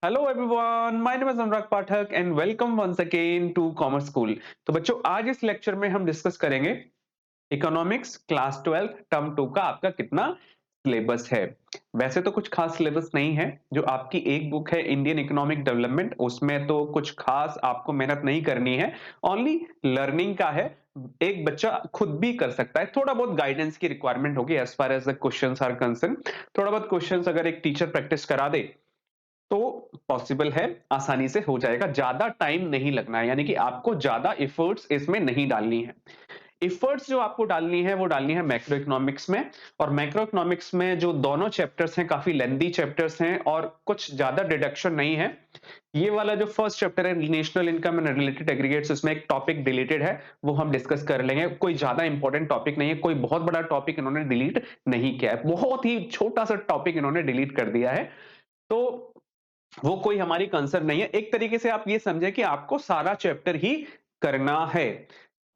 Hello everyone, my name is Anurag Pathak and welcome once again to commerce school. तो बच्चों, आज इस लेक्चर में हम डिस्कस करेंगे इकोनॉमिक्स क्लास 12 टर्म 2 का आपका कितना सिलेबस है। वैसे तो कुछ खास सिलेबस नहीं है। जो आपकी एक बुक है इंडियन इकोनॉमिक डेवलपमेंट, उसमें तो कुछ खास आपको मेहनत नहीं करनी है, ओनली लर्निंग का है। एक बच्चा खुद भी कर सकता है, थोड़ा बहुत गाइडेंस की रिक्वायरमेंट होगी as far as the questions are concern. थोड़ा बहुत क्वेश्चंस अगर एक टीचर प्रैक्टिस करा दे तो पॉसिबल है, आसानी से हो जाएगा। ज्यादा टाइम नहीं लगना है, यानी कि आपको ज्यादा एफर्ट्स इसमें नहीं डालनी है। एफर्ट्स जो आपको डालनी है वो डालनी है मैक्रो इकोनॉमिक्स में। और मैक्रो इकोनॉमिक्स में जो दोनों चैप्टर्स हैं काफी लेंथी चैप्टर्स हैं और कुछ ज्यादा डिडक्शन नहीं है। ये वाला जो फर्स्ट चैप्टर है national income and related aggregates, उसमें एक टॉपिक डिलीटेड है, वो हम डिस्कस कर लेंगे। कोई ज्यादा इंपॉर्टेंट टॉपिक नहीं है, कोई बहुत बड़ा टॉपिक इन्होंने डिलीट नहीं किया है, बहुत ही छोटा सा टॉपिक इन्होंने डिलीट कर दिया है। तो वो कोई हमारी कंसर्न नहीं है। एक तरीके से आप ये समझे कि आपको सारा चैप्टर ही करना है।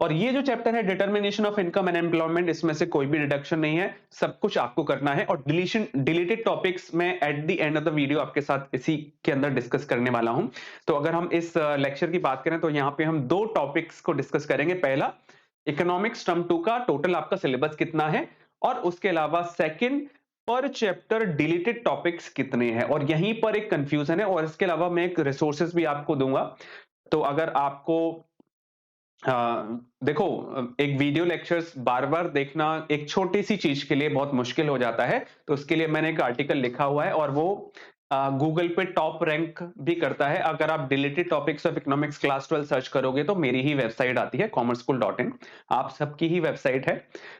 और ये जो चैप्टर है determination of income and employment, इसमें से कोई भी डिडक्शन नहीं है, सब कुछ आपको करना है। और डिलीशन डिलीटेड टॉपिक्स मैं at the end of the video आपके साथ इसी के अंदर डिस्कस करने वाला हूं। तो अगर हम इस लेक्चर की बात करें तो यहाँ पे हम दो टॉपिक्स को डिस्कस करेंगे। पहला, इकोनॉमिक्स टर्म 2 का टोटल आपका सिलेबस कितना है, और उसके अलावा सेकंड, पर चैप्टर डिलीटेड टॉपिक्स कितने हैं। और यहीं पर एक कंफ्यूजन है, और इसके अलावा मैं एक रिसोर्सेज भी आपको दूंगा। तो अगर आपको अ, देखो, एक वीडियो लेक्चर्स बार-बार देखना एक छोटी सी चीज के लिए बहुत मुश्किल हो जाता है। तो उसके लिए मैंने एक आर्टिकल लिखा हुआ है, और वो गूगल पे टॉप रैंक भी करता है। अगर आप deleted topics of economics class 12 search करोगे तो मेरी ही वेबसाइट आती है commerceschool.in, आप सबकी ही वेबसाइट है।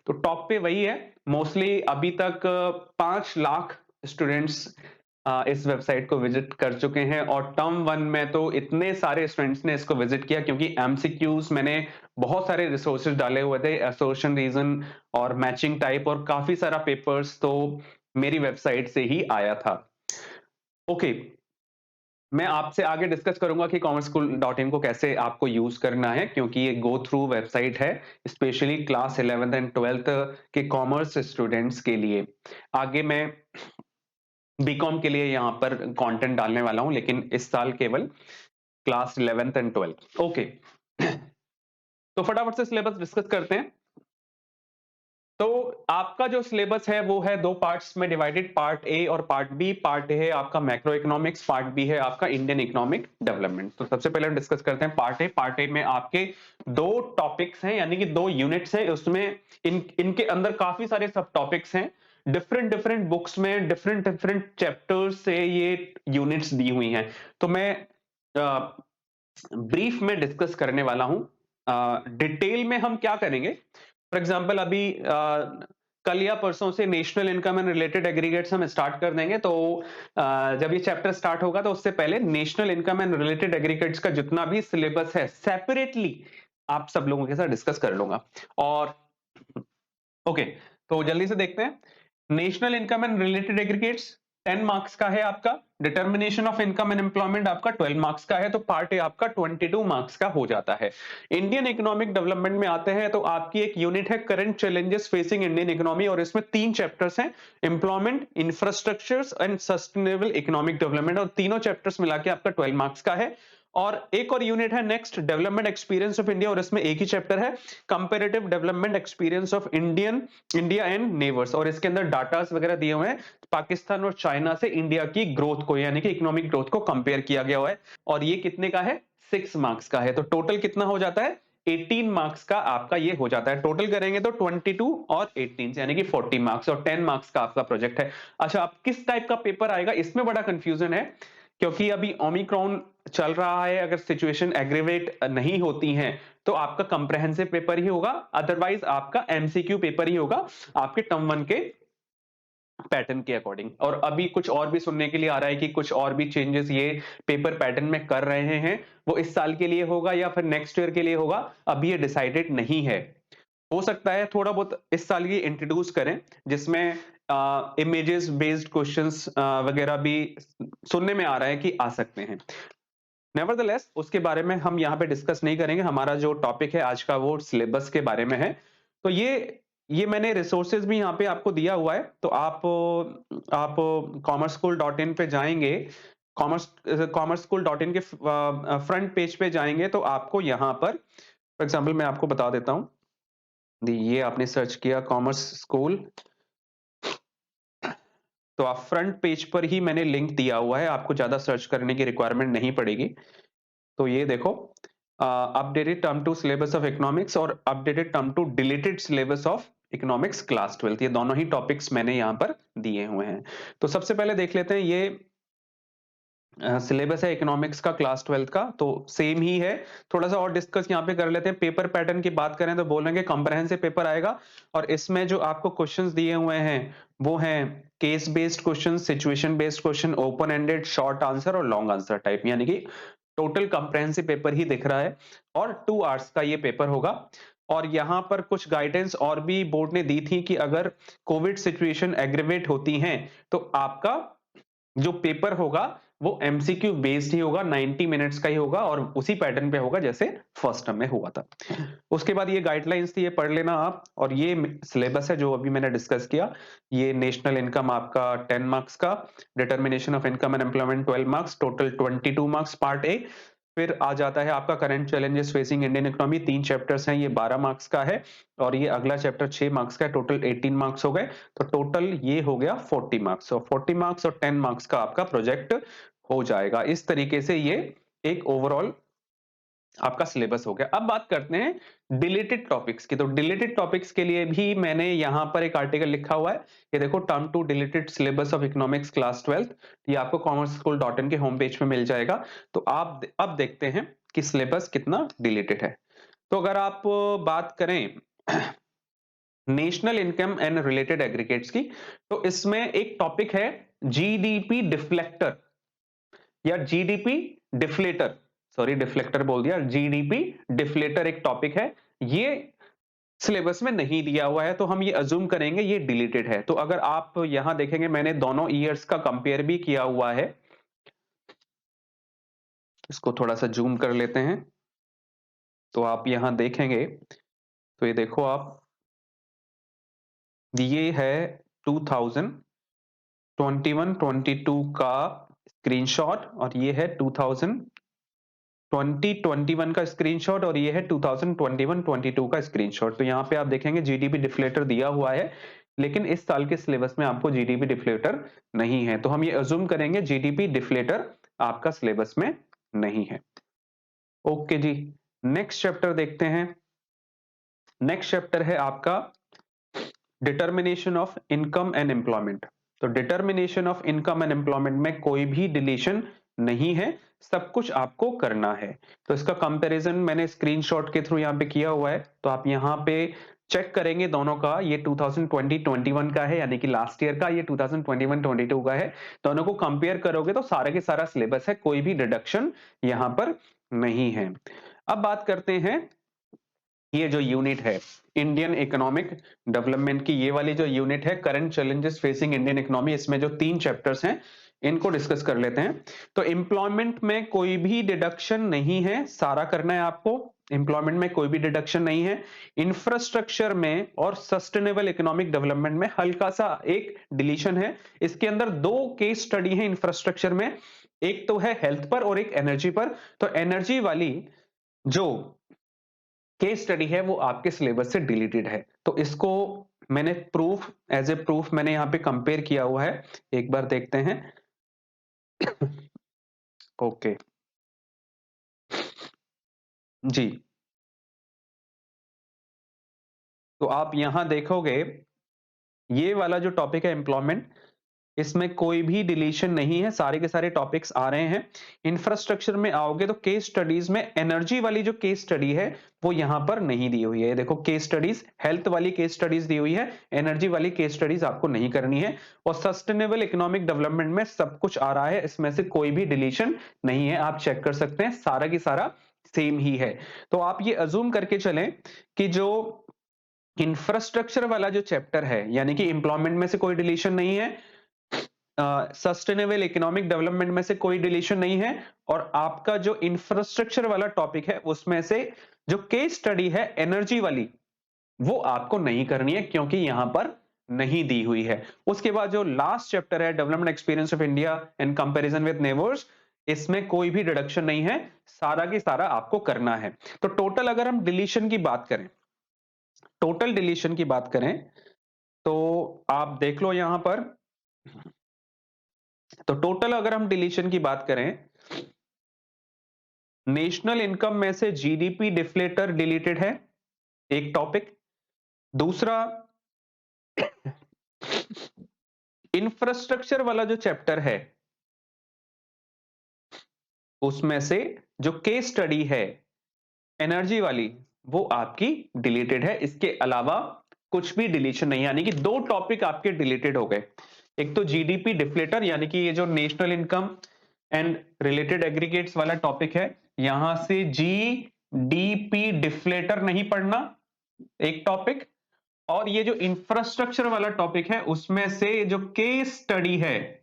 तो टॉप पे वही है। मोस्टली अभी तक 5 लाख स्टूडेंट्स इस वेबसाइट को विजिट कर चुके हैं, और टर्म 1 में तो इतने सारे स्टूडेंट्स ने इसको विजिट किया क्योंकि एमसीक्यूज मैंने बहुत सारे रिसोर्सेज डाले हुए थे, एसोसिएशन रीजन और मैचिंग टाइप, और काफी सारा पेपर्स तो मेरी वेबसाइट से ही आया था। ओके, मैं आपसे आगे डिस्कस करूंगा कि commerceschool.in को कैसे आपको यूज करना है, क्योंकि ये गो थ्रू वेबसाइट है specially class 11th and 12th के कॉमर्स स्टूडेंट्स के लिए। आगे मैं बीकॉम के लिए यहाँ पर कंटेंट डालने वाला हूं, लेकिन इस साल केवल class 11th and 12th। Okay, तो फटाफट से सिलेबस डिस्कस करते हैं। तो आपका जो सिलेबस है वो है दो पार्ट्स में डिवाइडेड, पार्ट ए और पार्ट बी। पार्ट ए है आपका मैक्रो इकोनॉमिक्स, पार्ट बी है आपका इंडियन इकोनॉमिक डेवलपमेंट। तो सबसे पहले हम डिस्कस करते हैं पार्ट ए। पार्ट ए में आपके दो टॉपिक्स हैं, यानी कि दो यूनिट्स हैं। उसमें इनके अंदर काफी सारे सब टॉपिक्स हैं। डिफरेंट डिफरेंट बुक्स में डिफरेंट डिफरेंट चैप्टर्स से ये यूनिट्स दी हुई हैं। तो मैं ब्रीफ में डिस्कस करने वाला हूं। डिटेल में हम क्या करेंगे, फॉर एग्जाम्पल अभी कल या परसों से national income and related aggregates हम स्टार्ट कर देंगे। तो जब ये चैप्टर स्टार्ट होगा तो उससे पहले national income and related aggregates का जितना भी सिलेबस है सेपरेटली आप सब लोगों के साथ डिस्कस कर लूंगा। और ओके, तो जल्दी से देखते हैं। National income and related aggregates 10 marks का है आपका। Determination of income and employment आपका 12 मार्क्स का है। तो पार्ट ए आपका 22 मार्क्स का हो जाता है। इंडियन इकोनॉमिक डेवलपमेंट में आते हैं तो आपकी एक यूनिट है current challenges facing Indian economy, और इसमें 3 चैप्टर्स हैं, employment, infrastructures and sustainable economic development, और तीनों चैप्टर्स मिला के आपका 12 मार्क्स का है। और एक और यूनिट है next development experience of India, और इसमें एक ही चैप्टर है comparative development experience of India and neighbours, और इसके अंदर डाटास वगैरह दिए हुए हैं पाकिस्तान और चाइना से इंडिया की ग्रोथ को, यानी कि इकोनॉमिक ग्रोथ को कंपेयर किया गया हुआ है। और ये कितने का है, 6 मार्क्स का है। तो टोटल कितना हो जाता है, 18 मार्क्स का आपका ये हो जाता है। टोटल करेंगे तो 22 और 18 यानी कि 40 मार्क्स, और 10 मार्क्स का आपका प्रोजेक्ट है। अच्छा, अब किस टाइप का पेपर आएगा, इसमें बड़ा कंफ्यूजन है, क्योंकि अभी ओमिक्रॉन चल रहा है। अगर सिचुएशन एग्रीवेट नहीं होती है तो आपका कंप्रेहेंसिव पेपर ही होगा, अदरवाइज आपका एमसीक्यू पेपर ही होगा आपके टर्म 1 के पैटर्न के अकॉर्डिंग। और अभी कुछ और भी सुनने के लिए आ रहा है कि कुछ और भी चेंजेस ये पेपर पैटर्न में कर रहे हैं। वो इस साल के लिए होगा या फिर नेक्स्ट ईयर के लिए होगा, अभी ये डिसाइडेड नहीं है। हो सकता है थोड़ा बहुत इस साल ये इंट्रोड्यूस करें, जिसमें इमेजेस बेस्ड क्वेश्चंस वगैरह भी सुनने में आ रहा है कि आ सकते हैं। नेवरदलेस उसके बारे में हम यहाँ पे डिस्कस नहीं करेंगे। हमारा जो टॉपिक है आज का वो सिलेबस के बारे में है। तो ये मैंने रिसोर्सेज भी यहाँ पे आपको दिया हुआ है। तो आप commerceschool.in पे जाएंगे। commerceschool.in के फ्रंट पेज पे जाएंगे तो आपको यहाँ पर फॉर एग्जाम्पल मैं आपको बता देता हूँ, ये आपने सर्च किया कॉमर्स स्कूल, तो आप फ्रंट पेज पर ही मैंने लिंक दिया हुआ है, आपको ज्यादा सर्च करने की रिक्वायरमेंट नहीं पड़ेगी। तो ये देखो, updated term two syllabus of economics और updated term two deleted syllabus of economics class 12, ये दोनों ही टॉपिक्स मैंने यहाँ पर दिए हुए हैं। तो सबसे पहले देख लेते हैं, ये सिलेबस है इकोनॉमिक्स का क्लास 12 का, तो सेम ही है। थोड़ा सा और डिस्कस यहाँ पे कर लेते हैं। पेपर पैटर्न की बात करें तो बोलेंगे कंप्रहेंसिव पेपर आएगा, और इसमें जो आपको क्वेश्चंस दिए हुए हैं वो हैं case based question, situation based question, open ended, short answer और लॉन्ग आंसर टाइप, यानी कि टोटल कंप्रहेंसिव पेपर ही दिख रहा है, और 2 आवर्स का ये पेपर होगा। और यहाँ पर कुछ गाइडेंस और भी बोर्ड ने दी थी कि अगर कोविड सिचुएशन एग्रीवेट होती हैं तो आपका जो पेपर होगा वो एमसीक्यू बेस्ड ही होगा, 90 मिनट्स का ही होगा, और उसी पैटर्न पे होगा जैसे फर्स्ट टर्म में हुआ था। उसके बाद ये गाइडलाइंस थी, ये पढ़ लेना आप। और ये सिलेबस है जो अभी मैंने डिस्कस किया। ये नेशनल इनकम आपका 10 मार्क्स का, determination of income and employment 12 marks, total 22 marks part A. फिर आ जाता है आपका current challenges facing Indian economy, 3 chapters हैं, ये 12 मार्क्स का है, और ये अगला चैप्टर 6 मार्क्स का है, टोटल 18 मार्क्स हो गए। तो टोटल ये हो गया 40 मार्क्स, और 40 मार्क्स और 10 मार्क्स का आपका प्रोजेक्ट हो जाएगा। इस तरीके से ये एक ओवरऑल आपका सिलेबस हो गया। अब बात करते हैं डिलीटेड टॉपिक्स की। तो डिलीटेड टॉपिक्स के लिए भी मैंने यहां पर एक आर्टिकल लिखा हुआ है, ये देखो, term two deleted syllabus of economics class 12, ये आपको commerceschool.in के होम पेज पे मिल जाएगा। तो आप अब देखते हैं कि सिलेबस कितना डिलीटेड है। तो अगर आप बात करें national income and related aggregates की, तो इसमें एक टॉपिक है जीडीपी डिफ्लेक्टर या जीडीपी डिफ्लेटर, सॉरी डिफ्लेक्टर बोल दिया, जीडीपी डिफ्लेटर एक टॉपिक है। ये सिलेबस में नहीं दिया हुआ है, तो हम ये अज्यूम करेंगे ये डिलीटेड है। तो अगर आप यहां देखेंगे, मैंने दोनों ईयर्स का कंपेयर भी किया हुआ है, इसको थोड़ा सा जूम कर लेते हैं, तो आप यहां देखेंगे, तो ये देखो आप, ये है 2021-22 का स्क्रीनशॉट, और ये है 2021 का स्क्रीनशॉट, और ये है 2021-22 का स्क्रीनशॉट। तो यहाँ पे आप देखेंगे जीडीपी डिफ्लेटर दिया हुआ है, लेकिन इस साल के सिलेबस में आपको जीडीपी डिफ्लेटर नहीं है, तो हम ये अज्यूम करेंगे जीडीपी डिफ्लेटर आपका सिलेबस में नहीं है। ओके जी, नेक्स्ट चैप्टर देखते हैं। नेक्स्ट चैप्टर है आपका determination of income and employment. तो determination of income and employment में कोई भी डिलीशन नहीं है, सब कुछ आपको करना है। तो इसका कंपैरिजन मैंने स्क्रीनशॉट के थ्रू यहाँ पे किया हुआ है, तो आप यहाँ पे चेक करेंगे दोनों का, ये 2020-21 का है, यानी कि लास्ट ईयर का, ये 2021-22 का है। दोनों को कंपेयर करोगे तो सारा के सारा सिलेबस है, कोई भी डिडक्शन यहाँ पर नहीं है। अब बात करते हैं, ये जो यूनिट है इंडियन इकोनॉमिक डेवलपमेंट की, ये वाली जो यूनिट है current challenges facing Indian economy, इसमें जो 3 चैप्टर्स हैं इनको डिस्कस कर लेते हैं। तो एम्प्लॉयमेंट में कोई भी डिडक्शन नहीं है, सारा करना है आपको। एम्प्लॉयमेंट में कोई भी डिडक्शन नहीं है। इंफ्रास्ट्रक्चर में और सस्टेनेबल इकोनॉमिक डेवलपमेंट में हल्का सा एक डिलीशन है। इसके अंदर 2 केस स्टडी है इंफ्रास्ट्रक्चर में, एक तो है हेल्थ पर और एक एनर्जी पर। तो एनर्जी वाली जो केस स्टडी है वो आपके सिलेबस से डिलीटेड है, तो इसको मैंने प्रूफ, एज ए प्रूफ मैंने यहाँ पे कंपेयर किया हुआ है, एक बार देखते हैं। ओके जी, तो आप यहां देखोगे, ये वाला जो टॉपिक है एम्प्लॉयमेंट, इसमें कोई भी डिलीशन नहीं है, सारे के सारे टॉपिक्स आ रहे हैं। इंफ्रास्ट्रक्चर में आओगे तो केस स्टडीज में एनर्जी वाली जो केस स्टडी है वो यहां पर नहीं दी हुई है। देखो केस स्टडीज, हेल्थ वाली केस स्टडीज दी हुई है, एनर्जी वाली केस स्टडीज आपको नहीं करनी है। और सस्टेनेबल इकोनॉमिक डेवलपमेंट में सब कुछ आ रहा है, इसमें से कोई भी डिलीशन नहीं है, आप चेक कर सकते हैं, सारा की सारा सेम ही है। तो आप ये अज्यूम करके चलें कि जो इंफ्रास्ट्रक्चर वाला जो चैप्टर है, यानी कि एम्प्लॉयमेंट में से कोई डिलीशन नहीं है, सस्टेनेबल इकोनॉमिक डेवलपमेंट में से कोई डिलीशन नहीं है, और आपका जो इंफ्रास्ट्रक्चर वाला टॉपिक है उसमें से जो केस स्टडी है एनर्जी वाली, वो आपको नहीं करनी है, क्योंकि यहां पर नहीं दी हुई है। उसके बाद जो लास्ट चैप्टर है development experience of India in comparison with neighbours, इसमें कोई भी डिडक्शन नहीं है, सारा की सारा आपको करना है। तो टोटल अगर हम डिलीशन की बात करें, टोटल डिलीशन की बात करें, तो आप देख लो यहां पर। तो टोटल अगर हम डिलीशन की बात करें, नेशनल इनकम में से जीडीपी डिफ्लेटर डिलीटेड है, एक टॉपिक। दूसरा, इंफ्रास्ट्रक्चर वाला जो चैप्टर है, उसमें से जो केस स्टडी है एनर्जी वाली, वो आपकी डिलीटेड है। इसके अलावा कुछ भी डिलीशन नहीं, यानी कि दो टॉपिक आपके डिलीटेड हो गए। एक तो जीडीपी डिफ्लेटर, यानी कि ये जो national income and related aggregates वाला टॉपिक है, यहां से जीडीपी डिफ्लेटर नहीं पढ़ना, एक टॉपिक। और ये जो इंफ्रास्ट्रक्चर वाला टॉपिक है, उसमें से जो केस स्टडी है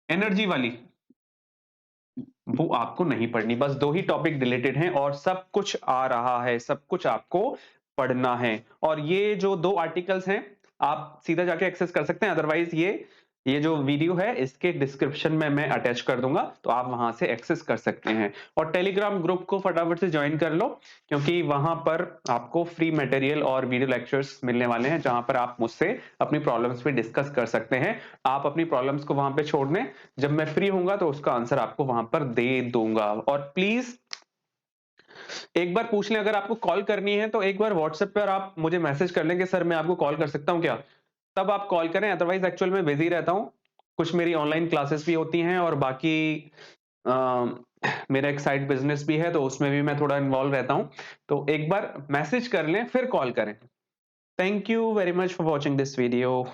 एनर्जी वाली, वो आपको नहीं पढ़नी। बस दो ही टॉपिक डिलीटेड हैं और सब कुछ आ रहा है, सब कुछ आपको पढ़ना है। और ये जो दो आर्टिकल्स हैं, आप सीधा जाके एक्सेस कर सकते हैं, अदरवाइज ये जो वीडियो है इसके डिस्क्रिप्शन में मैं अटैच कर दूंगा, तो आप वहां से एक्सेस कर सकते हैं। और टेलीग्राम ग्रुप को फटाफट से ज्वाइन कर लो, क्योंकि वहां पर आपको फ्री मटेरियल और वीडियो लेक्चर्स मिलने वाले हैं, जहां पर आप मुझसे अपनी प्रॉब्लम्स पे डिस्कस कर सकते हैं। आप अपनी प्रॉब्लम्स को वहां पे छोड़ दें, जब मैं फ्री होऊंगा तो उसका आंसर आपको वहां पर दे दूंगा। और प्लीज एक बार पूछ लें, अगर आपको कॉल करनी है तो एक बार व्हाट्सएप पर आप मुझे मैसेज कर लें कि सर मैं आपको कॉल कर सकता हूं क्या, तब आप कॉल करें। अदरवाइज एक्चुअल में बिजी रहता हूं, कुछ मेरी ऑनलाइन क्लासेस भी होती हैं और बाकी अ, मेरा एक साइड बिजनेस भी है, तो उसमें भी मैं थोड़ा इन्वॉल्व रहता हूं। तो एक बार मैसेज कर लें फिर कॉल करें। Thank you very much for watching this video.